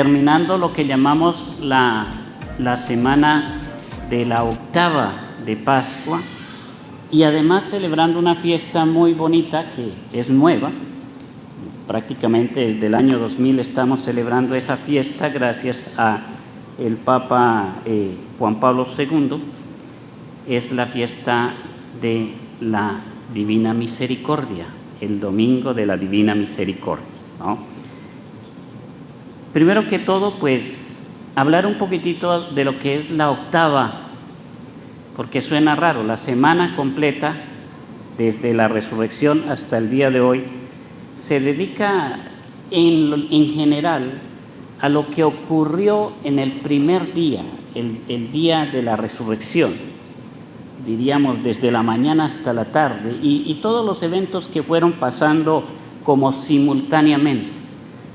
terminando lo que llamamos la semana de la octava de Pascua, y además celebrando una fiesta muy bonita que es nueva. Prácticamente desde el año 2000 estamos celebrando esa fiesta gracias a el Papa Juan Pablo II. Es la fiesta de la Divina Misericordia, el Domingo de la Divina Misericordia, ¿no? Primero que todo, pues, hablar un poquitito de lo que es la octava, porque suena raro. La semana completa, desde la resurrección hasta el día de hoy, se dedica en general a lo que ocurrió en el primer día, el día de la resurrección, diríamos desde la mañana hasta la tarde, y todos los eventos que fueron pasando como simultáneamente.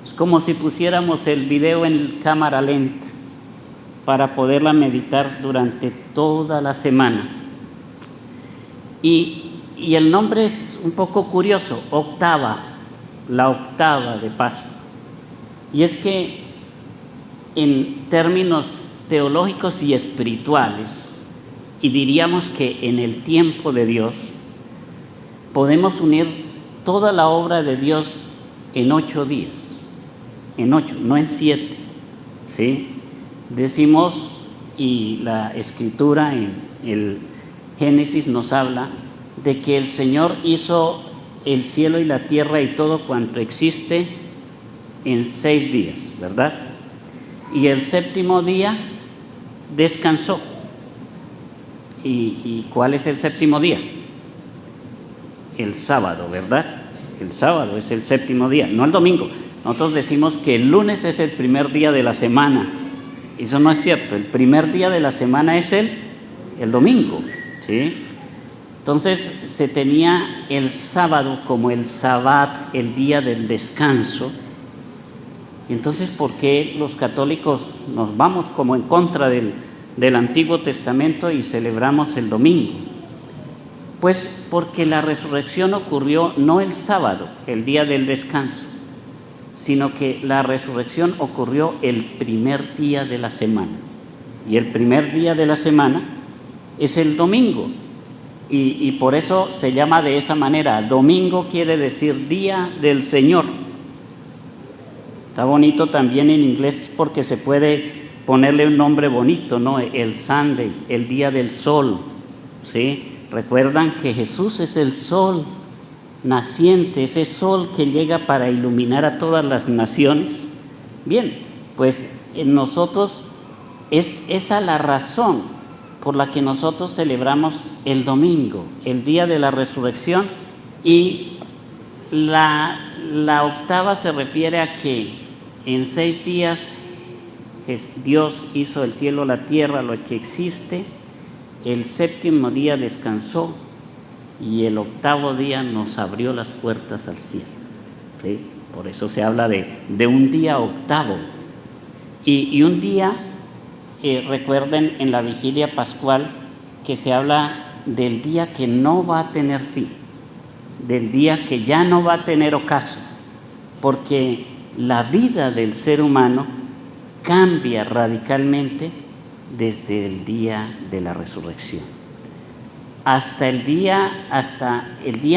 Es como si pusiéramos el video en cámara lenta para poderla meditar durante toda la semana. Y el nombre es un poco curioso, octava, la octava de Pascua. Y es que en términos teológicos y espirituales, y diríamos que en el tiempo de Dios, podemos unir toda la obra de Dios en 8 días, en 8, no en 7, ¿sí? Decimos, y la Escritura en el Génesis nos habla de que el Señor hizo el cielo y la tierra y todo cuanto existe en 6 días, ¿verdad? Y el séptimo día descansó. ¿Y cuál es el séptimo día? El sábado, ¿verdad? El sábado es el séptimo día, no el domingo. Nosotros decimos que el lunes es el primer día de la semana. Eso no es cierto. El primer día de la semana es el domingo, ¿sí? Entonces se tenía el sábado como el sabbat, el día del descanso. Y entonces, ¿por qué los católicos nos vamos como en contra del Antiguo Testamento y celebramos el domingo? Pues porque la resurrección ocurrió no el sábado, el día del descanso, sino que la resurrección ocurrió el primer día de la semana. Y el primer día de la semana es el domingo. Y por eso se llama de esa manera. Domingo quiere decir día del Señor. Está bonito también en inglés porque se puede ponerle un nombre bonito, ¿no? El Sunday, el día del sol, ¿sí? Recuerdan que Jesús es el sol naciente, ese sol que llega para iluminar a todas las naciones. Bien, pues en nosotros es esa la razón por la que nosotros celebramos el domingo, el día de la resurrección. Y la octava se refiere a que en 6 días Dios hizo el cielo, la tierra, lo que existe. El séptimo día descansó y el octavo día nos abrió las puertas al cielo, ¿sí? Por eso se habla de un día octavo. Y un día, recuerden en la vigilia pascual que se habla del día que no va a tener fin, del día que ya no va a tener ocaso, porque la vida del ser humano cambia radicalmente desde el día de la resurrección. Hasta el día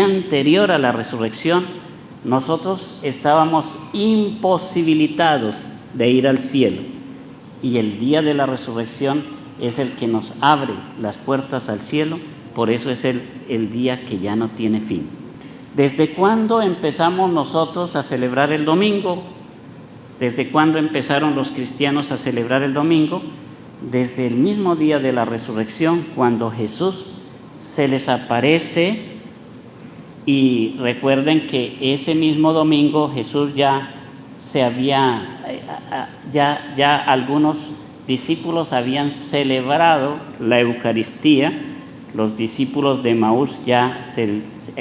anterior a la resurrección, nosotros estábamos imposibilitados de ir al cielo. Y el día de la resurrección es el que nos abre las puertas al cielo. Por eso es el día que ya no tiene fin. ¿Desde cuándo empezamos nosotros a celebrar el domingo? ¿Desde cuándo empezaron los cristianos a celebrar el domingo? Desde el mismo día de la resurrección, cuando Jesús se les aparece. Y recuerden que ese mismo domingo Jesús ya algunos discípulos habían celebrado la Eucaristía. Los discípulos de Emaús ya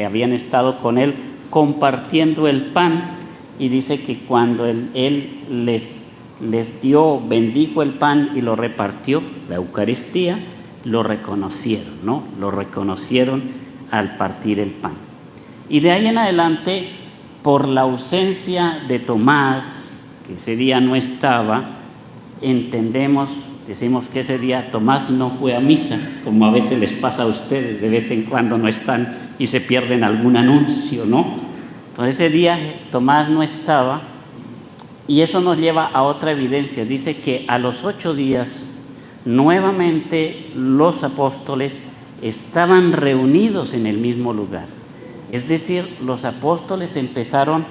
habían estado con él compartiendo el pan, y dice que cuando él les dio, bendijo el pan y lo repartió, la Eucaristía, lo reconocieron, ¿no? Lo reconocieron al partir el pan. Y de ahí en adelante, por la ausencia de Tomás, que ese día no estaba, decimos que ese día Tomás no fue a misa, como a veces les pasa a ustedes, de vez en cuando no están y se pierden algún anuncio, ¿no? Entonces ese día Tomás no estaba, y eso nos lleva a otra evidencia. Dice que a los 8 días nuevamente los apóstoles estaban reunidos en el mismo lugar. Es decir, los apóstoles empezaron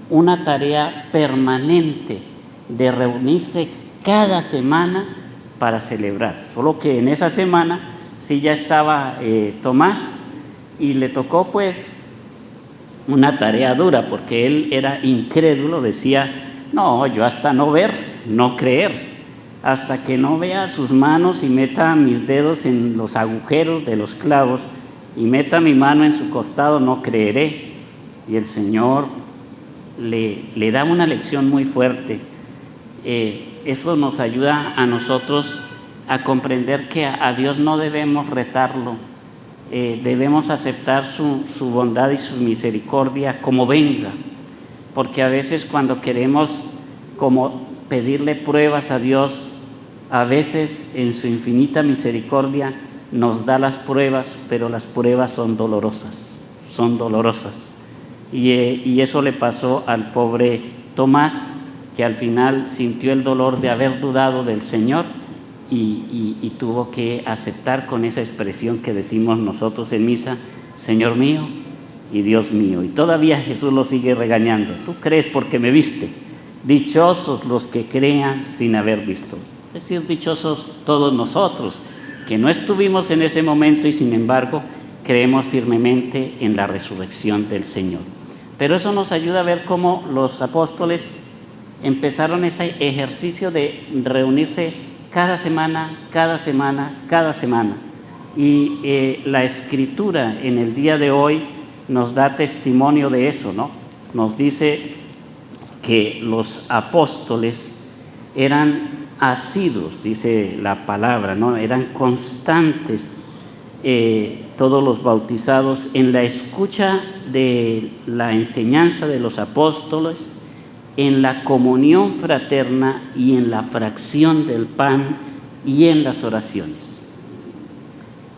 una tarea permanente de reunirse cada semana para celebrar. Solo que en esa semana sí ya estaba Tomás, y le tocó pues una tarea dura, porque él era incrédulo. Decía: no, yo hasta no ver, no creer, hasta que no vea sus manos y meta mis dedos en los agujeros de los clavos y meta mi mano en su costado, no creeré. Y el Señor le da una lección muy fuerte. Eso nos ayuda a nosotros a comprender que a Dios no debemos retarlo, debemos aceptar su bondad y su misericordia como venga, porque a veces cuando queremos como pedirle pruebas a Dios, a veces en su infinita misericordia nos da las pruebas, pero las pruebas son dolorosas. Y eso le pasó al pobre Tomás, que al final sintió el dolor de haber dudado del Señor y tuvo que aceptar con esa expresión que decimos nosotros en misa: Señor mío y Dios mío. Y todavía Jesús lo sigue regañando: tú crees porque me viste, dichosos los que crean sin haber visto. Es decir, dichosos todos nosotros que no estuvimos en ese momento y sin embargo creemos firmemente en la resurrección del Señor. Pero eso nos ayuda a ver cómo los apóstoles empezaron ese ejercicio de reunirse cada semana. Y la Escritura en el día de hoy nos da testimonio de eso, ¿no? Nos dice que los apóstoles eran asiduos, dice la palabra, ¿no? Eran constantes, todos los bautizados, en la escucha de la enseñanza de los apóstoles, en la comunión fraterna y en la fracción del pan y en las oraciones.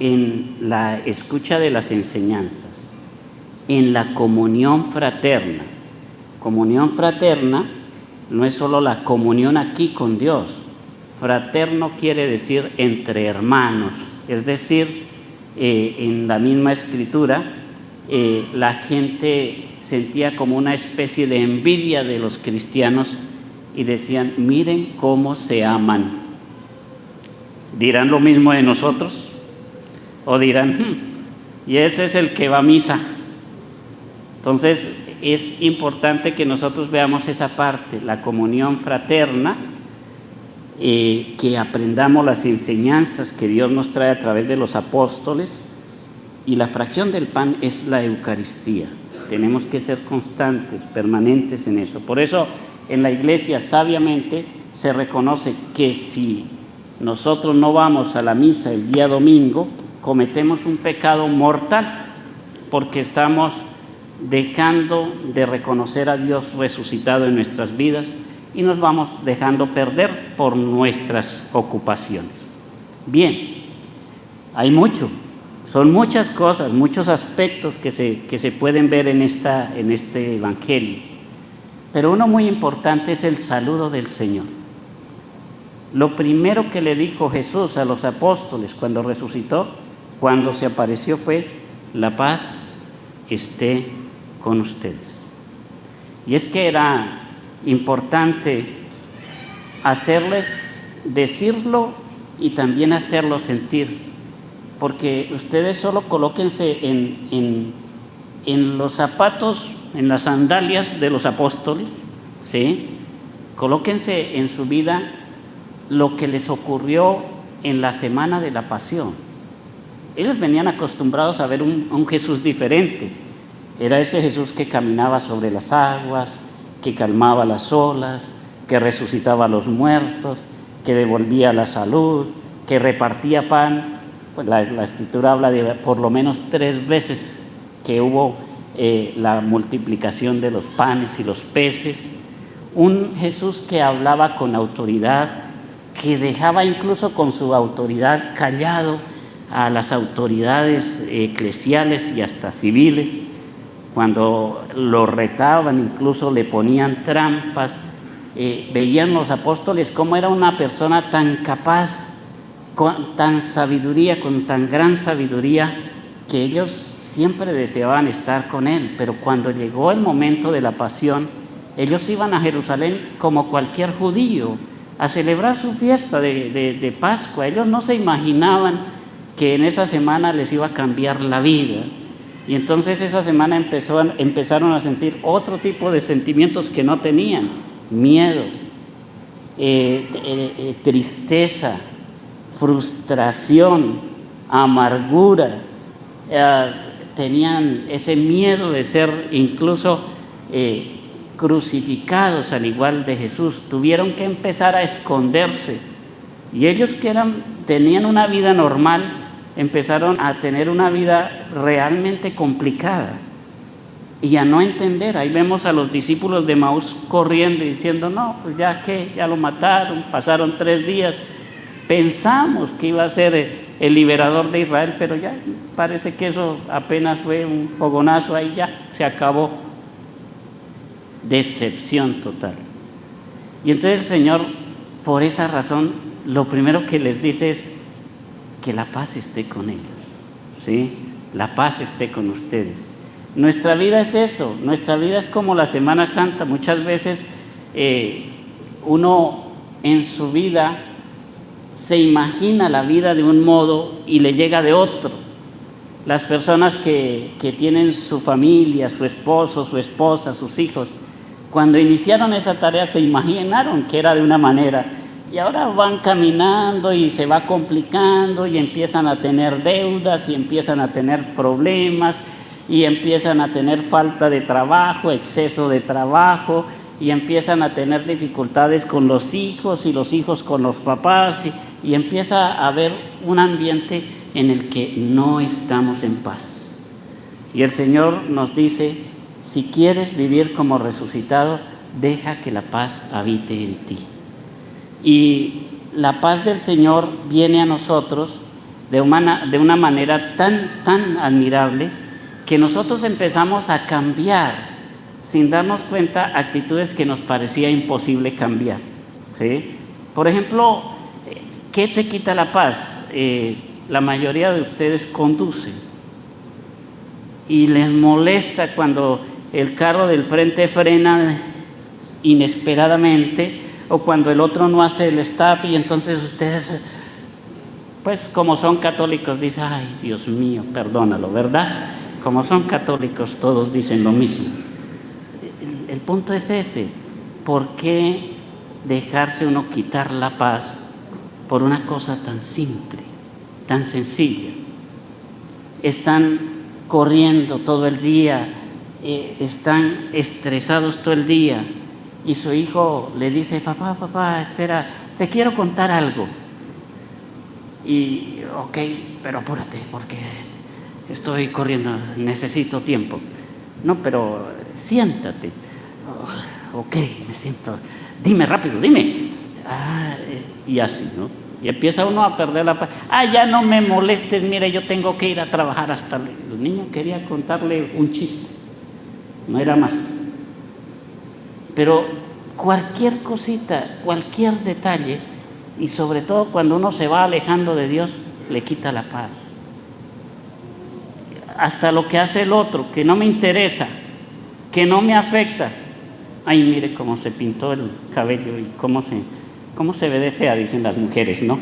En la escucha de las enseñanzas, en la comunión fraterna. Comunión fraterna no es solo la comunión aquí con Dios. Fraterno quiere decir entre hermanos, es decir, en la misma Escritura, la gente sentía como una especie de envidia de los cristianos y decían: miren cómo se aman. ¿Dirán lo mismo de nosotros? O dirán: y ese es el que va a misa. Entonces es importante que nosotros veamos esa parte, la comunión fraterna, que aprendamos las enseñanzas que Dios nos trae a través de los apóstoles, y la fracción del pan es la Eucaristía. Tenemos que ser constantes, permanentes en eso. Por eso en la Iglesia sabiamente se reconoce que si nosotros no vamos a la misa el día domingo, cometemos un pecado mortal, porque estamos dejando de reconocer a Dios resucitado en nuestras vidas y nos vamos dejando perder por nuestras ocupaciones. Bien, hay mucho, son muchas cosas, muchos aspectos que se pueden ver en este Evangelio, pero uno muy importante es el saludo del Señor. Lo primero que le dijo Jesús a los apóstoles cuando resucitó, cuando se apareció, fue: la paz esté con ustedes. Y es que era importante decirlo y también hacerlo sentir, porque ustedes solo colóquense en los zapatos, en las sandalias de los apóstoles, ¿sí? Colóquense en su vida lo que les ocurrió en la semana de la Pasión. Ellos venían acostumbrados a ver un Jesús diferente. Era ese Jesús que caminaba sobre las aguas, que calmaba las olas, que resucitaba a los muertos, que devolvía la salud, que repartía pan. Pues la Escritura habla de por lo menos 3 veces que hubo la multiplicación de los panes y los peces. un Jesús que hablaba con autoridad, que dejaba incluso con su autoridad callado a las autoridades eclesiales y hasta civiles. Cuando lo retaban, incluso le ponían trampas. Veían los apóstoles cómo era una persona tan capaz, con tan sabiduría, con tan gran sabiduría, que ellos siempre deseaban estar con él. Pero cuando llegó el momento de la pasión, ellos iban a Jerusalén como cualquier judío a celebrar su fiesta de Pascua. Ellos no se imaginaban que en esa semana les iba a cambiar la vida. Y entonces esa semana empezaron a sentir otro tipo de sentimientos que no tenían: miedo, tristeza, frustración, amargura. Tenían ese miedo de ser incluso crucificados al igual de Jesús. Tuvieron que empezar a esconderse. Y ellos que tenían una vida normal, empezaron a tener una vida realmente complicada y a no entender. Ahí vemos a los discípulos de Emaús corriendo y diciendo: no, pues ya que, ya lo mataron, pasaron 3 días, pensamos que iba a ser el liberador de Israel, pero ya parece que eso apenas fue un fogonazo, ahí ya se acabó. Decepción total. Y entonces el Señor, por esa razón, lo primero que les dice es que la paz esté con ellos, ¿sí? La paz esté con ustedes. Nuestra vida es eso, nuestra vida es como la Semana Santa. Muchas veces uno en su vida se imagina la vida de un modo y le llega de otro. Las personas que tienen su familia, su esposo, su esposa, sus hijos, cuando iniciaron esa tarea se imaginaron que era de una manera, y ahora van caminando y se va complicando y empiezan a tener deudas y empiezan a tener problemas y empiezan a tener falta de trabajo, exceso de trabajo, y empiezan a tener dificultades con los hijos y los hijos con los papás, y empieza a haber un ambiente en el que no estamos en paz. Y el Señor nos dice: si quieres vivir como resucitado, deja que la paz habite en ti. Y la paz del Señor viene a nosotros de una manera tan admirable, que nosotros empezamos a cambiar sin darnos cuenta actitudes que nos parecía imposible cambiar, ¿sí? Por ejemplo, ¿qué te quita la paz? La mayoría de ustedes conducen y les molesta cuando el carro del frente frena inesperadamente, o cuando el otro no hace el stop, y entonces ustedes, pues como son católicos, dicen: ay, Dios mío, perdónalo, ¿verdad? Como son católicos, todos dicen lo mismo. El punto es ese: ¿por qué dejarse uno quitar la paz por una cosa tan simple, tan sencilla? Están corriendo todo el día, están estresados todo el día, y su hijo le dice: papá, espera, te quiero contar algo. Y ok, pero apúrate porque estoy corriendo, necesito tiempo. No, pero siéntate. Ok, me siento. Dime rápido, dime. Y así, ¿no? Y empieza uno a perder la paz. Ya no me molestes, mire, yo tengo que ir a trabajar hasta... El niño quería contarle un chiste, no era más. Pero cualquier cosita, cualquier detalle, y sobre todo cuando uno se va alejando de Dios, le quita la paz. Hasta lo que hace el otro, que no me interesa, que no me afecta. Ay, mire cómo se pintó el cabello y cómo se ve de fea, dicen las mujeres, ¿no?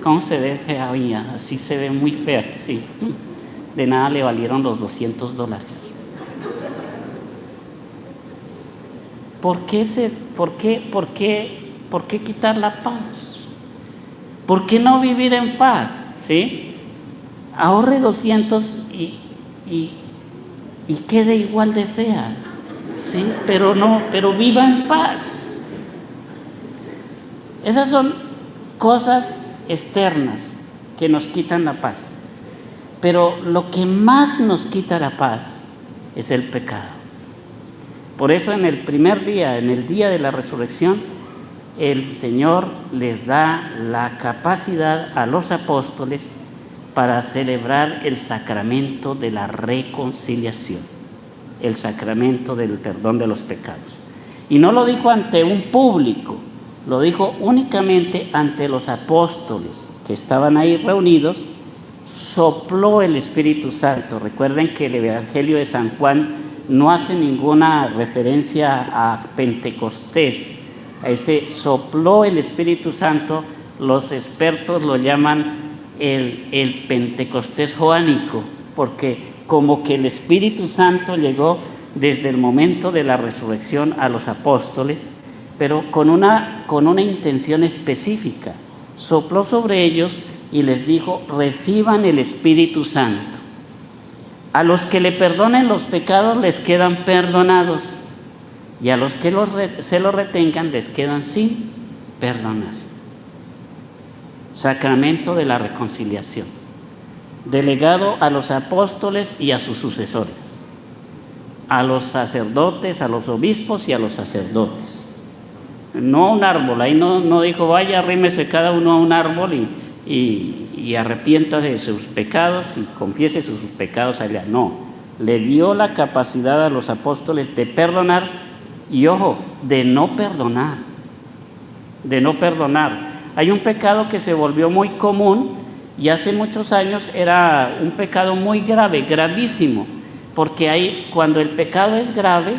¿Cómo se ve fea? Oye, así se ve muy fea, sí. De nada le valieron los $200. ¿Por qué quitar la paz? ¿Por qué no vivir en paz? ¿Sí? Ahorre 200 y quede igual de fea, ¿sí? Pero viva en paz. Esas son cosas externas que nos quitan la paz. Pero lo que más nos quita la paz es el pecado. Por eso en el primer día, en el día de la resurrección, el Señor les da la capacidad a los apóstoles para celebrar el sacramento de la reconciliación, el sacramento del perdón de los pecados. Y no lo dijo ante un público, lo dijo únicamente ante los apóstoles que estaban ahí reunidos. Sopló el Espíritu Santo. Recuerden que el Evangelio de San Juan no hace ninguna referencia a Pentecostés. A ese sopló el Espíritu Santo, los expertos lo llaman el Pentecostés joánico, porque como que el Espíritu Santo llegó desde el momento de la resurrección a los apóstoles, pero con una intención específica. Sopló sobre ellos y les dijo: reciban el Espíritu Santo. A los que le perdonen los pecados les quedan perdonados, y a los que se los retengan les quedan sin perdonar. Sacramento de la reconciliación, delegado a los apóstoles y a sus sucesores, a los sacerdotes, a los obispos y a los sacerdotes. No un árbol, ahí no dijo vaya, arrímese cada uno a un árbol y arrepiéntase de sus pecados y confiese sus pecados allá. No, le dio la capacidad a los apóstoles de perdonar y, ojo, de no perdonar. Hay un pecado que se volvió muy común y hace muchos años era un pecado muy grave, gravísimo, porque cuando el pecado es grave,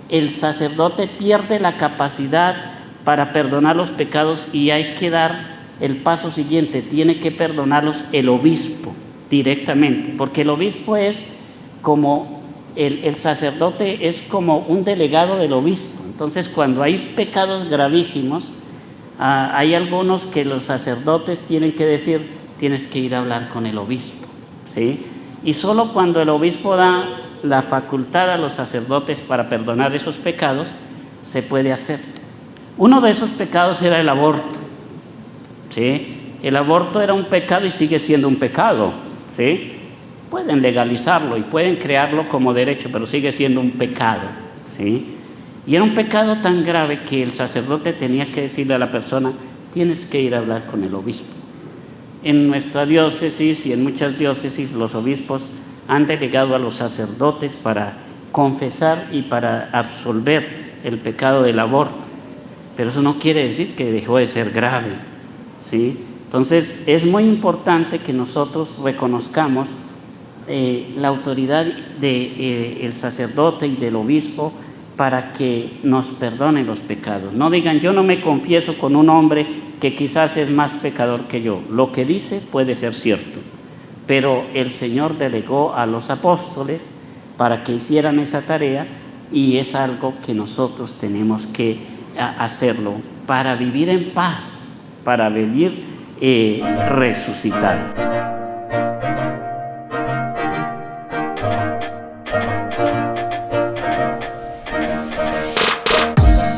el sacerdote pierde la capacidad para perdonar los pecados y hay que dar el paso siguiente, tiene que perdonarlos el obispo directamente, porque el obispo es como, el sacerdote es como un delegado del obispo. Entonces, cuando hay pecados gravísimos, hay algunos que los sacerdotes tienen que decir: tienes que ir a hablar con el obispo, ¿sí? Y solo cuando el obispo da la facultad a los sacerdotes para perdonar esos pecados, se puede hacer. Uno de esos pecados era el aborto, ¿sí? El aborto era un pecado y sigue siendo un pecado, ¿sí? Pueden legalizarlo y pueden crearlo como derecho, pero sigue siendo un pecado, ¿sí? Y era un pecado tan grave que el sacerdote tenía que decirle a la persona: tienes que ir a hablar con el obispo. En nuestra diócesis y en muchas diócesis los obispos han delegado a los sacerdotes para confesar y para absolver el pecado del aborto, pero eso no quiere decir que dejó de ser grave, ¿sí? Entonces es muy importante que nosotros reconozcamos la autoridad del sacerdote y del obispo para que nos perdonen los pecados. No digan: yo no me confieso con un hombre que quizás es más pecador que yo. Lo que dice puede ser cierto, pero el Señor delegó a los apóstoles para que hicieran esa tarea y es algo que nosotros tenemos que hacerlo para vivir en paz, para vivir resucitado.